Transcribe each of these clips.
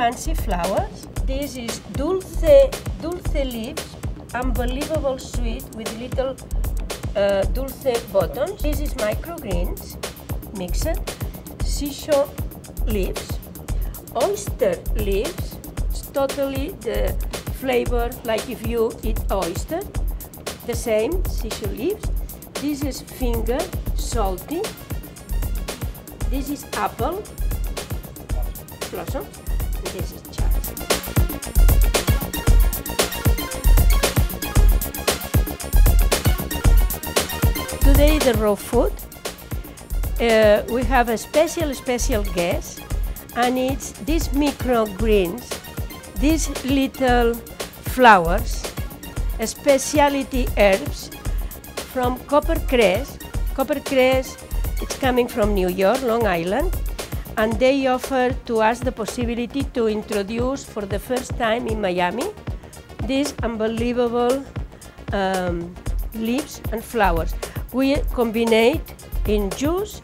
fancy flowers. This is dulce leaves, unbelievable sweet with little dulce bottoms. This is microgreens mixed, seashore leaves, oyster leaves. It's totally the flavor like if you eat oyster. The same seashore leaves. This is finger, salty. This is apple blossom. This is cherry. Today the raw food. We have a special guest, and it's these microgreens, these little flowers, specialty herbs from Coppercrest. Coppercrest, it's coming from New York, Long Island, and they offer to us the possibility to introduce for the first time in Miami these unbelievable leaves and flowers. We combine it in juice,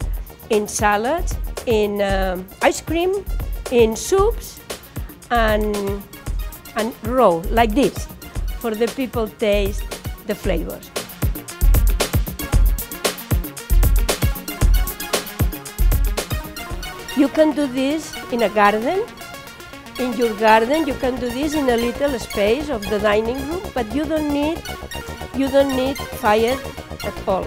in salads, in ice cream, in soups, and raw, like this, for the people taste the flavors. You can do this in a garden. In your garden, you can do this in a little space of the dining room, but you don't need fire at all.